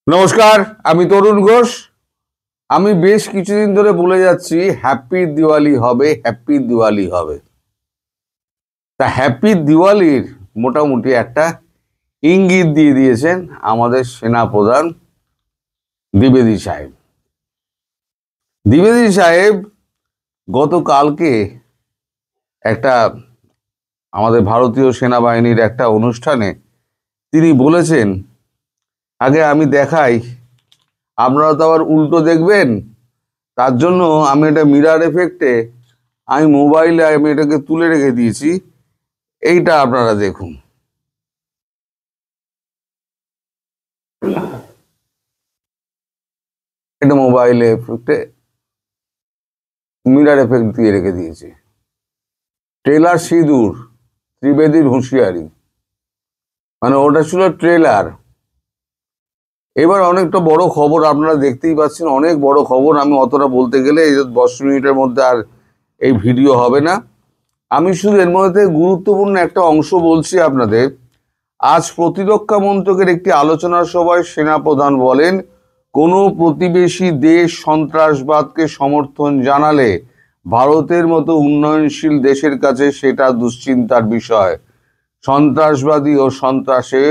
নমস্কার, আমি তরুণ ঘোষ। আমি বেশ কিছুদিন ধরে বলে যাচ্ছি হ্যাপি দিওয়ালি হবে, হ্যাপি দিওয়ালি হবে। তা হ্যাপি দিওয়ালির মোটামুটি একটা ইঙ্গিত দিয়ে দিয়েছেন আমাদের সেনাপ্রধান দ্বিবেদী সাহেব। দ্বিবেদী সাহেব গতকালকে একটা আমাদের ভারতীয় সেনাবাহিনীর একটা অনুষ্ঠানে তিনি বলেছেন, আগে আমি দেখাই, আপনারা তো আবার উল্টো দেখবেন, তার জন্য আমি এটা মিরার এফেক্টে আমি মোবাইলে আমি এটাকে তুলে রেখে দিয়েছি। এইটা আপনারা দেখুন। এটা মোবাইলে এফেক্টে মিরার এফেক্ট দিয়ে রেখে দিয়েছি। ট্রেলার সিঁদুর, ত্রিবেদীর হুঁশিয়ারি, মানে ওটা ছিল ট্রেলার। এবার অনেকটা বড় খবর, আপনারা দেখতেই পাচ্ছেন, অনেক বড় খবর। আমি অতটা বলতে গেলে এই 10 মিনিটের মধ্যে আর এই ভিডিও হবে না। আমি শুধু এর মধ্যে গুরুত্বপূর্ণ একটা অংশ বলছি আপনাদের। আজ প্রতিরক্ষা মন্ত্রকের একটি আলোচনা সভায় সেনাপ্রধান বলেন, কোনো প্রতিবেশী দেশ সন্ত্রাসবাদকে সমর্থন জানালে ভারতের মতো উন্নয়নশীল দেশের কাছে সেটা দুশ্চিন্তার বিষয়। সন্ত্রাসবাদী ও সন্ত্রাসে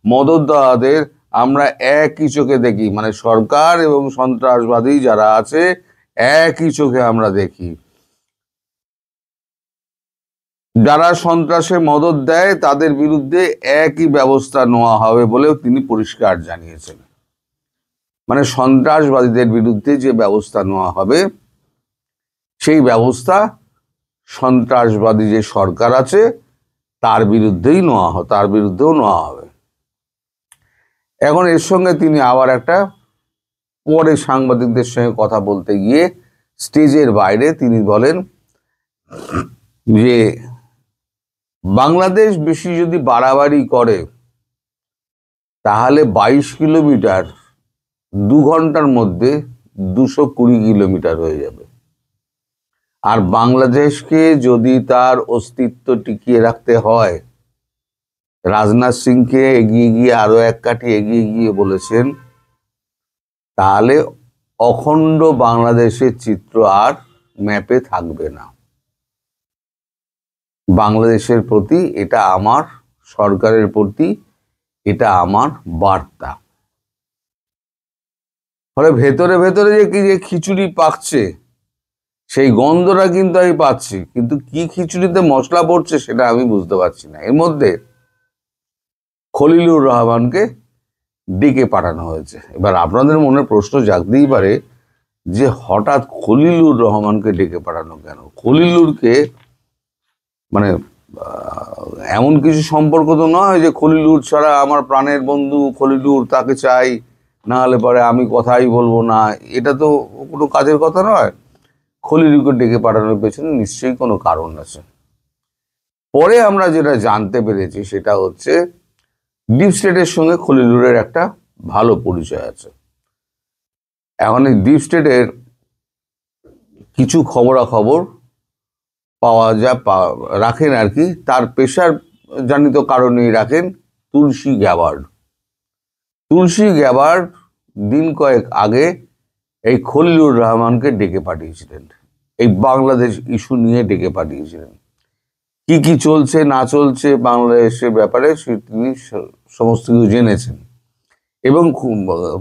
মদত দেওয়াদের আমরা একই চোখে দেখি, মানে সরকার এবং সন্ত্রাসবাদী যারা আছে একই চোখে আমরা দেখি। যারা সন্ত্রাসে মদত দেয় তাদের বিরুদ্ধে একই ব্যবস্থা নেওয়া হবে বলেও তিনি পরিষ্কার জানিয়েছেন। মানে সন্ত্রাসবাদীদের বিরুদ্ধে যে ব্যবস্থা নেওয়া হবে সেই ব্যবস্থা সন্ত্রাসবাদী যে সরকার আছে তার বিরুদ্ধেও নেওয়া হবে। এখন এর সঙ্গে তিনি আবার একটা পরে সাংবাদিকদের সঙ্গে কথা বলতে গিয়ে স্টেজের বাইরে তিনি বলেন যে বাংলাদেশ বেশি যদি বাড়াবাড়ি করে তাহলে 22 কিলোমিটার 2 ঘন্টার মধ্যে 220 কিলোমিটার হয়ে যাবে। আর বাংলাদেশকে যদি তার অস্তিত্ব টিকিয়ে রাখতে হয়, রাজনাথ সিংকে এগিয়ে গিয়ে আরো এক কাঠি এগিয়ে গিয়ে বলেছেন, তাহলে অখণ্ড বাংলাদেশের চিত্র আর ম্যাপে থাকবে না। বাংলাদেশের প্রতি এটা আমার, সরকারের প্রতি এটা আমার বার্তা। ফলে ভেতরে ভেতরে যে খিচুড়ি পাকছে সেই গন্ধটা কিন্তু আমি পাচ্ছি, কিন্তু কি খিচুড়িতে মশলা পড়ছে সেটা আমি বুঝতে পারছি না। এর মধ্যে খলিলুর রহমানকে ডেকে পাঠানো হয়েছে। এবার আপনাদের মনে প্রশ্ন জাগতেই পারে যে হঠাৎ খলিলুর রহমানকে ডেকে পাঠানো কেন? খলিলুরকে মানে এমন কিছু সম্পর্ক তো নয় যে খলিলুর ছাড়া আমার প্রাণের বন্ধু খলিলুর, তাকে চাই, না হলে পরে আমি কথাই বলবো না, এটা তো কোনো কাজের কথা নয়। খলিলুরকে ডেকে পাঠানোর পেছনে নিশ্চয়ই কোনো কারণ আছে। পরে আমরা যেটা জানতে পেরেছি সেটা হচ্ছে ডিপ স্টেটের সঙ্গে খলিলুরের একটা ভালো পরিচয় আছে। এখন এই ডিপ স্টেটের কিছু খবরাখবর রাখেন আর কি, তার পেশার জানিত কারণেই রাখেন তুলসী গ্যাবার্ড। তুলসী গ্যাবার্ড দিন কয়েক আগে এই খলিলুর রহমানকে ডেকে পাঠিয়েছিলেন, এই বাংলাদেশ ইস্যু নিয়ে ডেকে পাঠিয়েছিলেন। কি কি চলছে না চলছে বাংলাদেশের ব্যাপারে তিনি সমস্ত কিছু জেনেছেন। এবং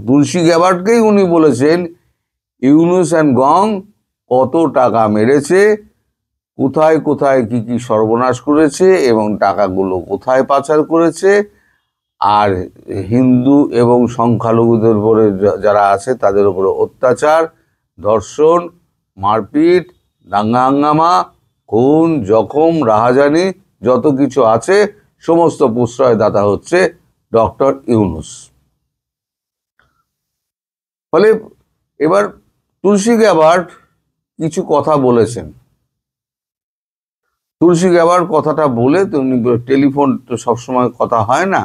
তুলসী গ্যাবার্ডকেই উনি বলেছেন ইউনূস অ্যান্ড গং কত টাকা মেরেছে, কোথায় কোথায় কি কি সর্বনাশ করেছে এবং টাকাগুলো কোথায় পাচার করেছে, আর হিন্দু এবং সংখ্যালঘুদের উপরে যারা আছে তাদের উপরে অত্যাচার, ধর্ষণ, মারপিট, দাঙ্গা হাঙ্গামা, খুন, জখম, রাহাজানি যত কিছু আছে সমস্ত প্রশ্রয়দাতা হচ্ছে ডক্টর ইউনূস। ফলে এবার তুলসী গ্যাবার্ড কিছু কথা বলেছেন। তুলসী গ্যাবার্ড কথাটা বলে তুমি, টেলিফোন তো সবসময় কথা হয় না,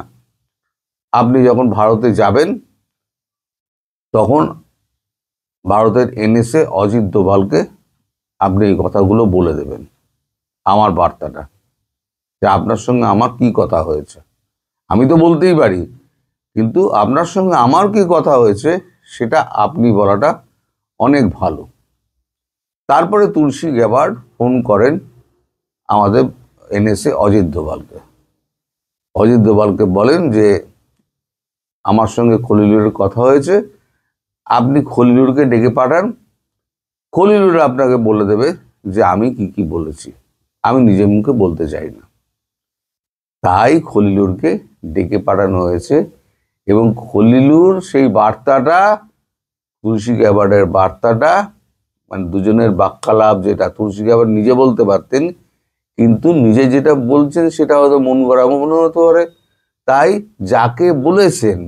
আপনি যখন ভারতে যাবেন তখন ভারতের এনএসএ অজিত দোভালকে আপনি এই কথাগুলো বলে দেবেন, আমার বার্তাটা, যে আপনার সঙ্গে আমার কি কথা হয়েছে। আমি তো বলতেই পারি কিন্তু আপনার সঙ্গে আমার কি কথা হয়েছে সেটা আপনি বলাটা অনেক ভালো। তারপরে তুলসী গ্যাবার্ড ফোন করেন আমাদের এনএসএ অজিত দোভালকে। অজিত দোভালকে বলেন যে আমার সঙ্গে খলিলুরের কথা হয়েছে, আপনি খলিলুরকে ডেকে পাঠান, খলিলুর আপনাকে বলে দেবে যে আমি কি কি বলেছি, আমি নিজের মুখে বলতে চাই না। তাই খলিলুরকে ডেকে পাঠানো হয়েছে এবং খলিলুর সেই বার্তাটা, তুলসী গ্যাবার্ডের বার্তাটা, মানে দুজনের বাক্যালাপ, যেটা তুলসী গ্যাবার্ড নিজে বলতে পারতেন কিন্তু নিজে যেটা বলছেন সেটা হয়তো মন গড়া মনে হতে পারে, তাই যাকে বলেছেন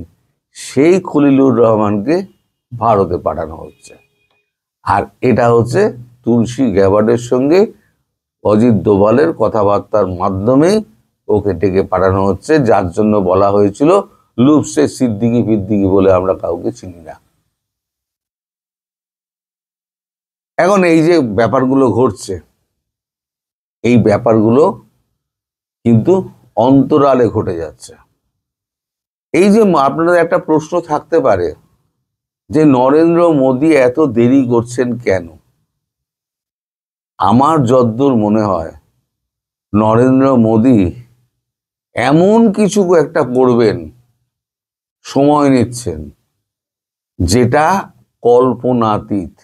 সেই খলিলুর রহমানকে ভারতে পাঠানো হচ্ছে। আর এটা হচ্ছে তুলসী গ্যাবার্ডের সঙ্গে অজিত দোভালের কথাবার্তার মাধ্যমে ওকে ডেকে পাঠানো হচ্ছে, যার জন্য বলা হয়েছিল লুপসে সিদ্দিকি ফিদ্দিকি বলে আমরা কাউকে চিনি না। এখন এই যে ব্যাপারগুলো ঘটছে, এই ব্যাপারগুলো কিন্তু অন্তরালে ঘটে যাচ্ছে। এই যে আপনাদের একটা প্রশ্ন থাকতে পারে যে নরেন্দ্র মোদী এত দেরি করছেন কেন? আমার যদ্দূর মনে হয় নরেন্দ্র মোদী এমন কিছু একটা করবেন, সময় নিচ্ছেন, যেটা কল্পনাতীত।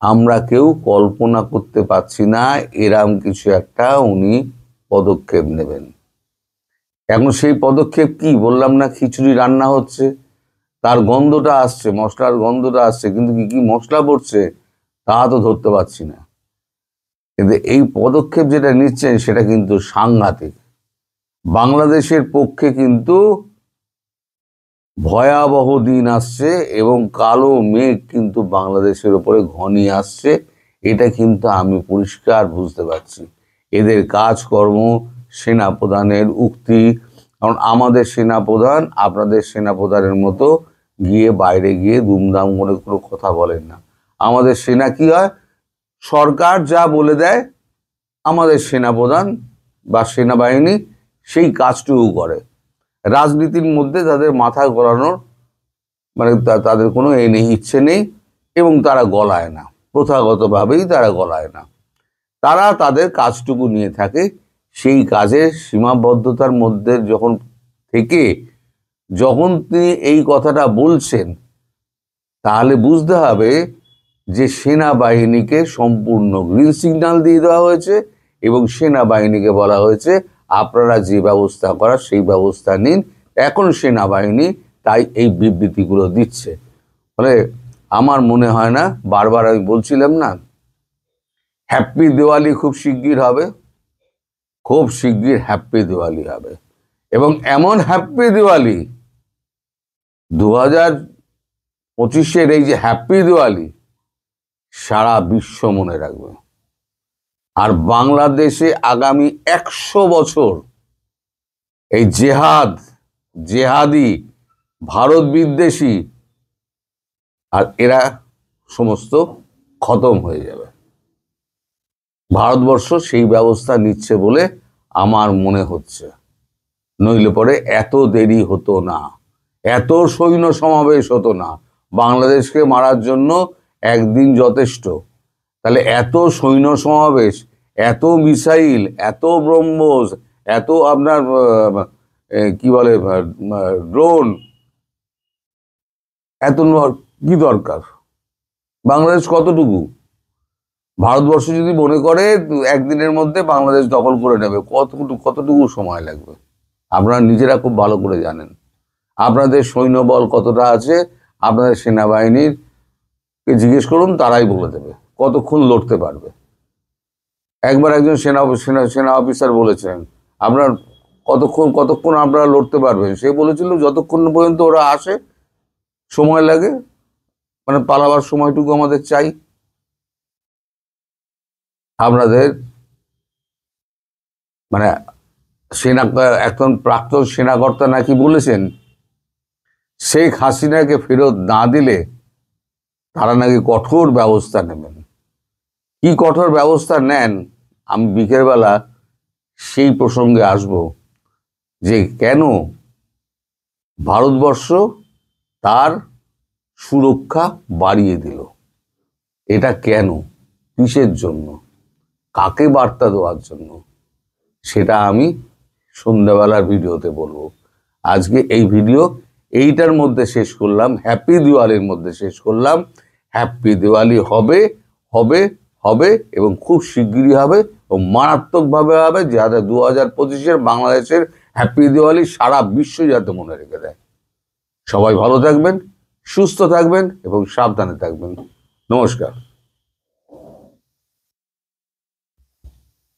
আমরা কেউ কল্পনা করতে পারছি না এরম কিছু একটা উনি পদক্ষেপ নেবেন। এখন সেই পদক্ষেপ কি? বললাম না খিচুড়ি রান্না হচ্ছে, তার গন্ধটা আসছে, মশলার গন্ধটা আসছে, কিন্তু কি কি মশলা পড়ছে তা তো ধরতে পারছি না। কিন্তু এই পদক্ষেপ যেটা নিচ্ছেন সেটা কিন্তু সাংঘাতিক। বাংলাদেশের পক্ষে কিন্তু ভয়াবহ দিন আসছে এবং কালো মেঘ কিন্তু বাংলাদেশের উপরে ঘনিয়ে আসছে। এটা কিন্তু আমি পরিষ্কার বুঝতে পারছি। এদের কাজকর্ম, সেনাপ্রধানের উক্তি, কারণ আমাদের সেনাপ্রধান আপনাদের সেনাপ্রধানের মতো গিয়ে বাইরে গিয়ে দুমদাম করে কোনো কথা বলেন না। আমাদের সেনা কি হয়, সরকার যা বলে দেয় আমাদের সেনাপ্রধান বা সেনাবাহিনী সেই কাজটুকু করে। রাজনীতির মধ্যে তাদের মাথা গলানোর মানে তাদের কোনো ইচ্ছে নেই এবং তারা গলায় না, প্রথাগতভাবেই তারা গলায় না। তারা তাদের কাজটুকু নিয়ে থাকে। সেই কাজের সীমাবদ্ধতার মধ্যে যখন থেকে যখন তিনি এই কথাটা বলছেন, তাহলে বুঝতে হবে যে সেনাবাহিনীকে সম্পূর্ণ গ্রিন সিগন্যাল দিয়ে দেওয়া হয়েছে এবং সেনাবাহিনীকে বলা হয়েছে আপনারা যে ব্যবস্থা করার সেই ব্যবস্থা নিন। এখন সেনাবাহিনী তাই এই বিবৃতিগুলো দিচ্ছে। ফলে আমার মনে হয় না, বারবার আমি বলছিলাম না, হ্যাপি দিওয়ালি খুব শিগগির হবে, খুব শিগগির হ্যাপি দিওয়ালি হবে। এবং এমন হ্যাপি দিওয়ালি 2025-এর এই যে হ্যাপি দিওয়ালি সারা বিশ্ব মনে রাখবে। আর বাংলাদেশে আগামী 100 বছর এই জেহাদি, ভারত বিদ্বেষী আর এরা সমস্ত খতম হয়ে যাবে। ভারতবর্ষ সেই ব্যবস্থা নিচ্ছে বলে আমার মনে হচ্ছে, নইলে পরে এত দেরি হতো না, এত সৈন্য সমাবেশ হতো না। বাংলাদেশকে মারার জন্য একদিন যথেষ্ট, তাহলে এত সৈন্য সমাবেশ, এত মিসাইল, এত ব্রহ্মোস, এত আপনার কি বলে ড্রোন, এত কি দরকার? বাংলাদেশ কতটুকু? ভারতবর্ষ যদি মনে করে একদিনের মধ্যে বাংলাদেশ দখল করে নেবে, কতটুকু সময় লাগবে? আপনারা নিজেরা খুব ভালো করে জানেন। আপনাদের সৈন্যবল কতটা আছে, আপনাদের সেনাবাহিনীর কে জিজ্ঞেস করুন, তারাই বলে দেবে কতক্ষণ লড়তে পারবে। একবার একজন সেনা অফিসার বলেছেন আপনার কতক্ষণ আপনারা লড়তে পারবেন। সে বলেছিল যতক্ষণ পর্যন্ত ওরা আসে, সময় লাগে, মানে পালাবার সময়টুকু আমাদের চাই। আপনাদের মানে একজন প্রাক্তন সেনাকর্তা নাকি বলেছেন শেখ হাসিনাকে ফেরত না দিলে তারা নাকি কঠোর ব্যবস্থা নেবেন। কি কঠোর ব্যবস্থা নেন আমি বিকেলবেলা সেই প্রসঙ্গে আসব, যে কেন ভারতবর্ষ তার সুরক্ষা বাড়িয়ে দিল। এটা কেন, কিসের জন্য, কাকে বার্তা দেওয়ার জন্য, সেটা আমি সন্ধ্যাবেলার ভিডিওতে বলবো। আজকে এই ভিডিও এইটার মধ্যে শেষ করলাম, হ্যাপি দিওয়ালির মধ্যে শেষ করলাম। হ্যাপি দিওয়ালি হবে হবে হবে এবং খুব শিগগিরই হবে ও মারাত্মকভাবে হবে, যাতে 2025-এর বাংলাদেশের হ্যাপি দিওয়ালি সারা বিশ্ব যাতে মনে রেখে দেয়। সবাই ভালো থাকবেন, সুস্থ থাকবেন এবং সাবধানে থাকবেন। নমস্কার।